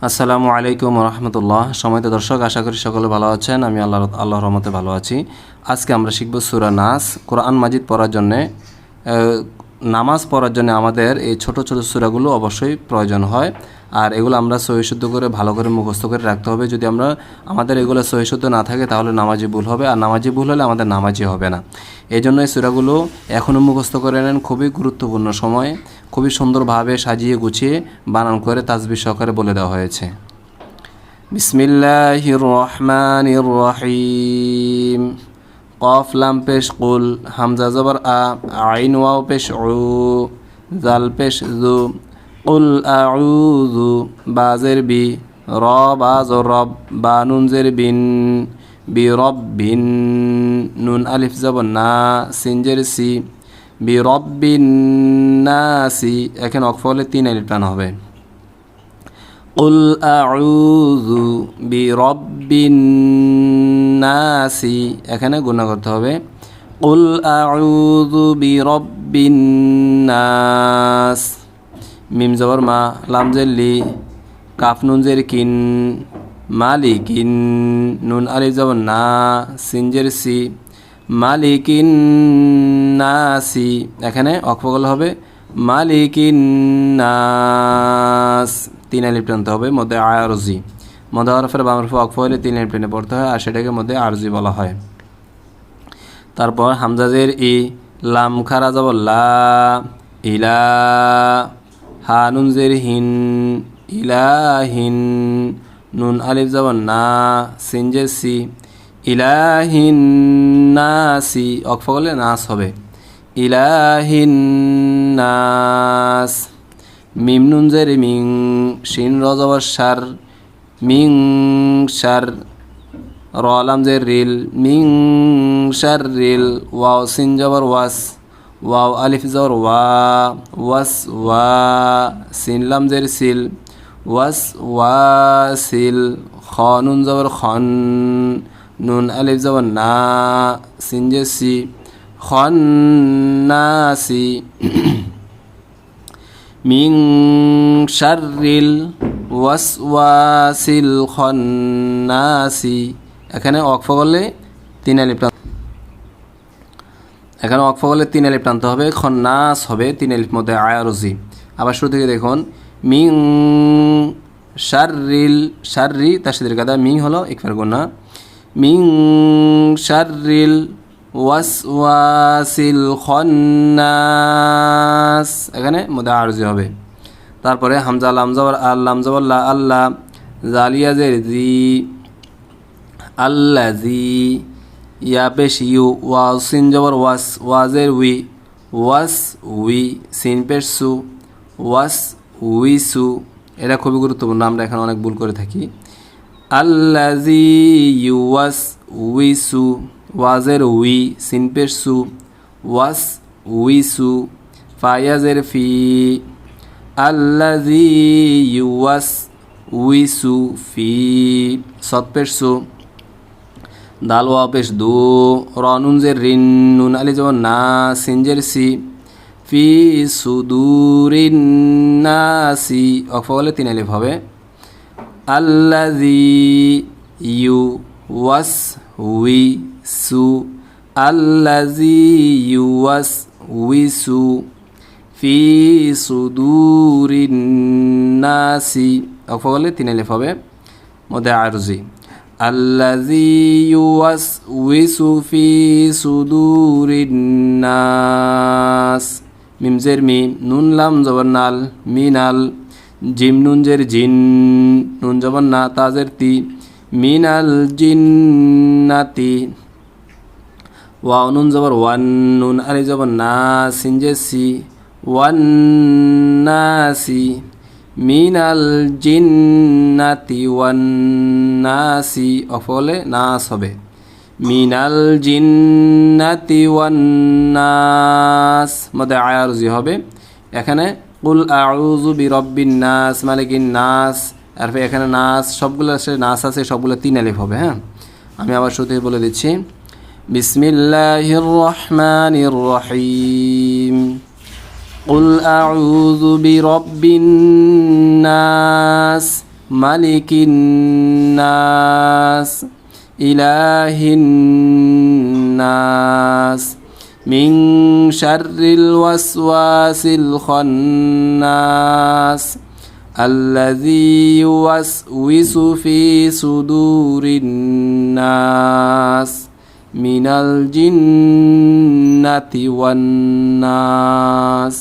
আসসালামু আলাইকুম রহমতুল্লাহ। সময়ত দর্শক, আশা করি সকলে ভালো আছেন। আমি আল্লাহর রহমতে ভালো আছি। আজকে আমরা শিখব সূরা নাস। কোরআন মাজিদ পড়ার জন্যে, নামাজ পড়ার জন্য আমাদের এই ছোট ছোট সূরাগুলো অবশ্যই প্রয়োজন হয়, আর এগুলো আমরা সহিশুদ্ধ করে ভালো করে মুখস্থ করে রাখতে হবে। যদি আমাদের এগুলো সহিশুদ্ধ না থাকে তাহলে নামাজি ভুল হবে, আর নামাজি ভুল হলে আমাদের নামাজি হবে না। এই জন্য এই সূরাগুলো এখনও মুখস্থ করে নেন। খুবই গুরুত্বপূর্ণ সময়, খুবই সুন্দরভাবে সাজিয়ে গুছিয়ে বানান করে তাসবিহ সহকারে বলে দেওয়া হয়েছে। বিসমিল্লাহির রহমানির রহিম। কফ লাম পেশ কুল, হামজা জবর আ, আইন ওয়াও পেশ উ, জাল পেশ জু, কুল আউযু, বাজের বি, র বাজ রব, বা নুন জের বিন, বি রব বিন, নুন আলিফ জবর না, সিনজের সি, বি রব্বিন নাসি। এখানে অক্ফ হলে 3 আলিফ টান হবে। কুল আউযু বিরব্বিন নাসি, এখানে গুণা করতে হবে। কুল আউযু বিরব্বিন নাস। মিম জবর মা, লাম জের লি, কাফ নুন জের কিন, মালিকিন, নুন আলিফ জবর না, সিন জের সি, মালিকিন নাসি। এখানে অক্ফগল হবে মালিকিন নাস, 3 আলিফ টানতে হবে। মধ্যে আরজি, মধ্যে হরফের বাম হরফে অক্ফ হলে 3 আলিফ টেনে পড়তে হয়, আর সেটাকে মধ্যে আরজি বলা হয়। তারপর হামজাজের ই, লাম খারা জবর লা, ইলা, হা নুন জের হিন, ইলাহিন, নুন আলিফ জবর না, সিন জের সি, ইলাহিন নাসি। অক্ফ করলে নাস হবে, ইলাহিন নাস। মিম নুন জের মিং, শিন র জবর শার, মিং শার, র লাম জের রিল, মিং শার রিল, ওয়াও সিন জবর ওয়াস, ওয়াও আলিফ জবর ওয়া, ওয়াস ওয়া, সিন লাম জের সিল, ওয়াস ওয়াসিল, খ নুন জবর খন, নুন আলিফ জবর না, সিন জের সি, খন্নাসি। মিং শাররিল ওয়াসওয়াসিল খন্নাসি। এখানে অক্ফ করলে 3 আলিফ টানতে হবে। খন্নাস হবে 3 আলিফ মধ্যে আয়ারজি। আবার শুরু থেকে দেখুন, মিং শাররিল, শাররি তাসদীদের কাদা, মিং হলো ইকফার গুণা, মিং শাররিল ওয়াসওয়াসিল খন্নাস, এখানে মধ্যে আরজি হবে। তারপরে হামজা লাম জবর আল, লাম জবর লা, আল্লাহ, জালিয়া জের জি, আল্লাজি, ইয়া পেশ ইউ, ওয়াও সিন জবর ওয়াস, ওয়াজের উই, ওয়াস উই, সিন পেশ সু, ওয়াস উইসু। এটা খুবই গুরুত্বপূর্ণ, আমরা এখানে অনেক ভুল করে থাকি। আল্লাজি ইউয়াস উইসু, ওয়াজের উই, সিন পেশ সু, ওয়াস উইসু, ফায়াজের ফি, আল্লাজি ইউয়াস উইসু ফি, সদ পেশ সু, দাল ওয়া পেশ দু, র নুন জের রিন, নুন আলি জবর না, সিন জের সি, ফি সুদুরিন নাসি। অক্ফ হলে 3 আলিফ হবে। আল্লাজি ইউ ওয়াস উই সু, আল্লাজি ইউয়াস উইসু ফি সুদুরিন নাসি। অক্ফ করলে 3 আলিফ হবে, মধ্যে আরজি। আল্লাজি ইউয়াস উইসু ফি সুদুরিন নাস। মিম জের মি, নুন লাম জবর নাল, মিনাল, জিম নুন জের জিন, নুন জবর না, তাজের তি, মিনাল জিন্নাতি, ওয়াও নুন জবর ওয়ান, নুন আলি জবর না, সিন জের সি, ওয়ান নাসি, মিনাল জিন্নাতি ওয়ান নাসি। অফলে নাস হবে, মিনাল জিন্নাতি ওয়ান নাস, মধ্যে আয়ারজি হবে। এখানে কুল আউযু বিরব্বিন নাস, মালিকিন নাস, আর এখানে নাস, সবগুলো নাস আছে, সবগুলো 3 আলিফ হবে। হ্যাঁ, আমি আবার শুরু থেকে বলে দিচ্ছি। বিসমিল্লাহির রহমানির রহিম। কুল আউযু বিরব্বিন নাস, মালিকিন নাস ইলাহিন নাস মিন শাররিল ওয়াসওয়াসিল খান্নাস আল্লাযী ইউওয়াসউইসু ফি সুদুরিন নাস মিনাল জিন্নাতি ওয়ান নাস।